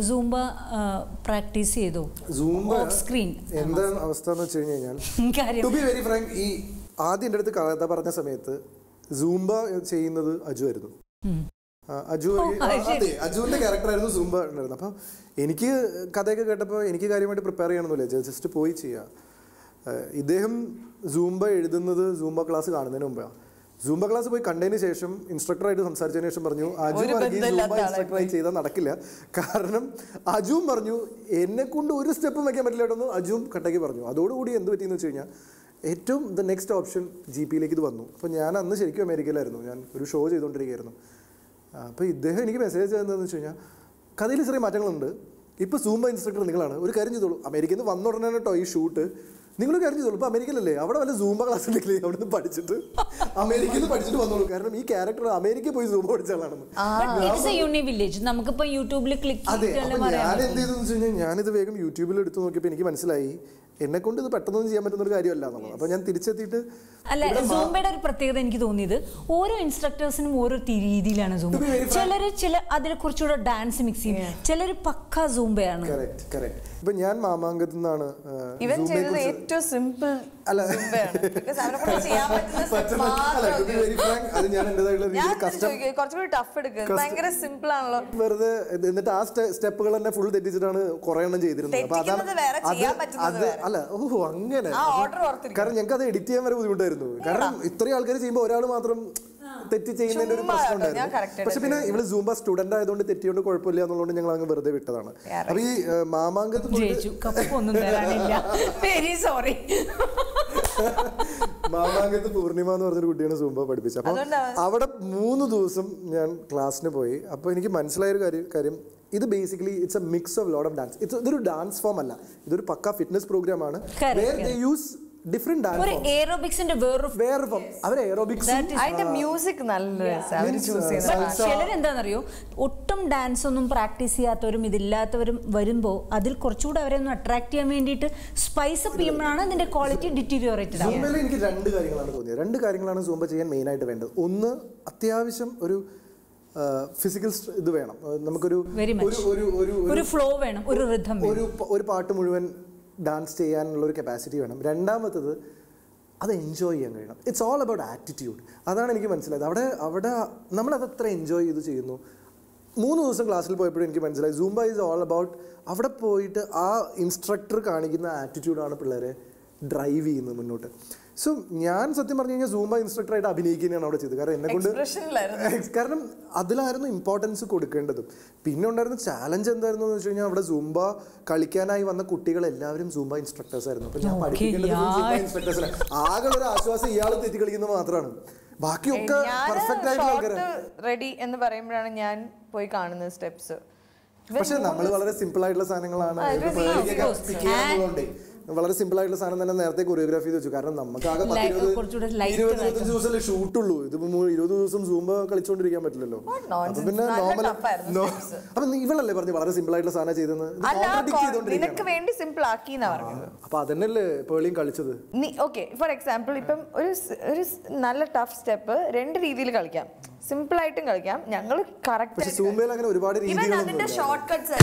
Zumba practice ചെയ്തോ? Zumba of screen എന്താണ് അവസ്ഥ എന്ന് വെച്ച് കഴിഞ്ഞാൽ, ടു ബി വെരി ഫ്രാങ്ക്, ഈ ആദ്യം എൻ്റെ അടുത്ത് കഥ പറഞ്ഞ സമയത്ത് സൂംബ ചെയ്യുന്നത് അജു ആയിരുന്നു. അജുവിന്റെ ക്യാരക്ടറായിരുന്നു സൂംബ ഉണ്ടായിരുന്നത്. അപ്പം എനിക്ക് കഥയൊക്കെ കേട്ടപ്പോൾ എനിക്ക് കാര്യമായിട്ട് പ്രിപ്പയർ ചെയ്യണമെന്നില്ല, ജസ്റ്റ് പോയി ചെയ്യുക. ഇദ്ദേഹം സൂംബ എഴുതുന്നത് സൂംബ ക്ലാസ് കാണുന്നതിന് മുമ്പാണ്. സൂംബ ക്ലാസ് പോയി കണ്ടതിന് ശേഷം ഇൻസ്ട്രക്ടറായിട്ട് സംസാരിച്ചതിന് ശേഷം പറഞ്ഞു അജു സൂംബ ഇൻസ്ട്രക്ടറായി ചെയ്താൽ നടക്കില്ല. കാരണം അജുവും പറഞ്ഞു എന്നെ കൊണ്ട് ഒരു സ്റ്റെപ്പും വയ്ക്കാൻ പറ്റില്ല കേട്ടോ. അജുവും കട്ടയ്ക്ക് പറഞ്ഞു. അതോടുകൂടി എന്ത് പറ്റിയെന്ന് വെച്ച് കഴിഞ്ഞാൽ ഏറ്റവും നെക്സ്റ്റ് ഓപ്ഷൻ GP-യിലേക്ക് ഇത് വന്നു. അപ്പോൾ ഞാൻ അന്ന് ശരിക്കും അമേരിക്കയിലായിരുന്നു, ഞാൻ ഒരു ഷോ ചെയ്തുകൊണ്ടിരിക്കുകയായിരുന്നു. അപ്പോൾ ഇദ്ദേഹം എനിക്ക് മെസ്സേജ് ചെയ്തതെന്ന് വെച്ച് കഴിഞ്ഞാൽ കഥയിൽ ചെറിയ മാറ്റങ്ങളുണ്ട്, ഇപ്പോൾ സൂംബ ഇൻസ്ട്രക്ടർ നിങ്ങളാണ്, ഒരു കാര്യം ചെയ്തോളൂ, അമേരിക്കയിൽ നിന്ന് വന്ന ഉടനെ കേട്ടോ ഈ ഷൂട്ട്, നിങ്ങൾ കാര്യം ചെയ്തോളൂ, ഇപ്പോൾ അമേരിക്കയിലല്ലേ, അവിടെ വല്ല സൂംബ ക്ലാസ് ഉണ്ടെങ്കിൽ അവിടെ നിന്ന് പഠിച്ചിട്ട് അമേരിക്കയിൽ നിന്ന് പഠിച്ചിട്ട് വന്നോളൂ, കാരണം ഈ ക്യാരക്ടർ അമേരിക്കയിൽ പോയി സൂംബ പഠിച്ച ആളാണെന്ന്. ഞാൻ എന്ത് ചെയ്തെന്ന് വെച്ച് കഴിഞ്ഞാൽ ഞാനിത് വേഗം യൂട്യൂബിൽ എടുത്ത് നോക്കിയപ്പോൾ എനിക്ക് മനസ്സിലായി എന്നെ കൊണ്ട് ഇത് പെട്ടെന്നൊന്നും ചെയ്യാൻ പറ്റുന്ന ഒരു കാര്യമല്ല എന്നുള്ളത്. അപ്പോൾ ഞാൻ തിരിച്ചെത്തിയിട്ട് അല്ല, സൂംബയുടെ ഒരു പ്രത്യേകത എനിക്ക് തോന്നിയത് ഓരോ ഇൻസ്ട്രക്ടേഴ്സിനും ഓരോ രീതിയിലാണ് സൂംബ. ചില അതിൽ കുറച്ചുകൂടെ ഡാൻസ് മിക്സ് ചെയ്യും, ചിലർ പക്ക സൂംബയാണ്. ഇപ്പൊ ഞാൻ മാമാങ്കത്തിൽ നിന്നാണ് ഏറ്റവും സിമ്പിൾ വെറുതെ എന്നിട്ട് ആ സ്റ്റെപ്പുകൾ തന്നെ ഫുൾ തെറ്റിച്ചിട്ടാണ് കുറെ എണ്ണം ചെയ്തിരുന്നത്. അപ്പൊ അതാണ് അല്ല അങ്ങനെ, കാരണം ഞങ്ങൾക്ക് അത് എഡിറ്റ് ചെയ്യാൻ വരെ ബുദ്ധിമുട്ടായിരുന്നു. കാരണം ഇത്രയും ആൾക്കാർ ചെയ്യുമ്പോൾ ഒരാൾ മാത്രം തെറ്റ് ചെയ്യുന്നതിന്റെ ഒരു പ്രശ്നം ഉണ്ടായിരുന്നു. പക്ഷെ പിന്നെ ഇവള് സൂംബ സ്റ്റുഡന്റ് ആയതുകൊണ്ട് തെറ്റിയോണ്ട് കുഴപ്പമില്ല എന്നുള്ളത് ഞങ്ങൾ അങ്ങ് വെറുതെ വിട്ടതാണ്. അപ്പൊ ഈ മാമാങ്കത്ത് മാമാങ്കത്ത് പൂർണിമ എന്ന് പറഞ്ഞൊരു കുട്ടിയാണ് സൂംബ പഠിപ്പിച്ചത്. അപ്പൊ അവിടെ 3 ദിവസം ഞാൻ ക്ലാസ്സിന് പോയി. അപ്പൊ എനിക്ക് മനസ്സിലായൊരു കാര്യം ഇത് basically it's A mix of lot of dance. ഇതൊരു ഡാൻസ് ഫോം അല്ല, ഇതൊരു പക്ക ഫിറ്റ്നസ് പ്രോഗ്രാം ആണ്. ഡിഫറെന്റ് ഡാൻസ് ഫോം, എയറോബിക്സിന്റെ വേറെ ഫോം. അവർ എയറോബിക്സ് അതിന്റെ മ്യൂസിക് നല്ല ചിലരെന്താണെന്നറിയോ, ഒട്ടും ഡാൻസ് ഒന്നും പ്രാക്ടീസ് ചെയ്യാത്തവരും ഇതില്ലാത്തവരും വരുമ്പോൾ അതിൽ കുറച്ചുകൂടെ അവരെ ഒന്ന് അട്രാക്ട് ചെയ്യാൻ വേണ്ടിയിട്ട് സ്പൈസ് അപ്പ് ചെയ്യുമ്പോഴാണ് അതിന്റെ ക്വാളിറ്റി ഡിറ്റീരിയോറേറ്റഡ് ആവുന്നത്. സൂംബയിൽ എനിക്ക് 2 കാര്യങ്ങളാണ് തോന്നിയത്. 2 കാര്യങ്ങളാണ് സൂംബ ചെയ്യാൻ മെയിൻ ആയിട്ട് വേണ്ടത്. ഒന്ന്, അത്യാവശ്യം ഒരു ഫിസിക്കൽ ഇത് വേണം, നമുക്കൊരു ഒരു ഫ്ലോ വേണം, ഒരു റിഥം, ഒരു പാട്ട് മുഴുവൻ ഡാൻസ് ചെയ്യാനുള്ളൊരു കപ്പാസിറ്റി വേണം. രണ്ടാമത്തത് അത് എൻജോയ് ചെയ്യാൻ കഴിയണം. It's all about attitude. അതാണ് എനിക്ക് മനസ്സിലായത്. അവിടെ നമ്മളതത്ര എൻജോയ് ചെയ്ത് ചെയ്യുന്നു. 3 ദിവസം ക്ലാസ്സിൽ പോയപ്പോഴും എനിക്ക് മനസ്സിലായി സൂംബ ഈസ് ഓൾ അബൌട്ട് അവിടെ പോയിട്ട് ആ ഇൻസ്ട്രക്ടർ കാണിക്കുന്ന ആറ്റിറ്റ്യൂഡാണ് പിള്ളേരെ ഡ്രൈവ് ചെയ്യുന്നത് മുന്നോട്ട്. സോ ഞാൻ സത്യം പറഞ്ഞു കഴിഞ്ഞാൽ സൂംബ ഇൻസ്ട്രക്ടറായിട്ട് അഭിനയിക്കുന്നതാണ് അവിടെ ചെയ്തത്. കാരണം എന്നെ കൊണ്ട് കാരണം അതിലായിരുന്നു ഇമ്പോർട്ടൻസ് കൊടുക്കേണ്ടതും. പിന്നെ ഉണ്ടായിരുന്ന ചാലഞ്ച് എന്തായിരുന്നു എന്ന് വെച്ച് കഴിഞ്ഞാൽ അവിടെ സൂംബ കളിക്കാനായി വന്ന കുട്ടികളെല്ലാവരും സൂംബ ഇൻസ്ട്രക്ടേഴ്സ് ആയിരുന്നു. അപ്പൊ ഞാൻ പഠിപ്പിക്കേണ്ടത് സൂംബ ഇൻസ്ട്രക്ടേഴ്സിനെ. ആകെ ഒരു ആശ്വാസം ഇയാൾ തെറ്റി കളിക്കുന്നത് മാത്രമാണ്, ബാക്കിയൊക്കെ പെർഫെക്റ്റ് ആയിട്ടുള്ള ആൾക്കാരാണ്. റെഡി എന്ന് പറയുമ്പോഴാണ് ഞാൻ പോയി കാണുന്നത് സ്റ്റെപ്സ്. പക്ഷെ നമ്മൾ വളരെ സിമ്പിൾ ആയിട്ടുള്ള സാധനങ്ങളാണ് വളരെ സിമ്പിൾ ആയിട്ടുള്ള സാധനം തന്നെ നേരത്തെ കൊറിയോഗ്രാഫി ചെയ്ത് വെച്ചു. കാരണം നമുക്ക് ആകെ 20-25 ദിവസമല്ലേ ഷൂട്ടുള്ളൂ. ഇത് 20 ദിവസം സൂംബ കളിച്ചോണ്ടിരിക്കാൻ പറ്റില്ലല്ലോ. അപ്പൊ പിന്നെ നോർമൽ അപ്പൊ ഇവളല്ലേ പറഞ്ഞു വളരെ സിമ്പിൾ ആയിട്ടുള്ള സാധനം ചെയ്തെന്ന്. അപ്പൊ അതന്നെയല്ലേ പേളിയും കളിച്ചത്. ഓക്കെ, ഫോർ എക്സാമ്പിൾ ഇപ്പം ഒരു നല്ല ടഫ് സ്റ്റെപ്പ് 2 രീതിയിൽ കളിക്കാം. സിമ്പിൾ ആയിട്ടും കളിക്കാം. ഞങ്ങൾ കറക്റ്റ് സൂംബയിൽ അങ്ങനെ ഒരുപാട് രീതികൾ ഷോർട്ട് കട്ട്സ്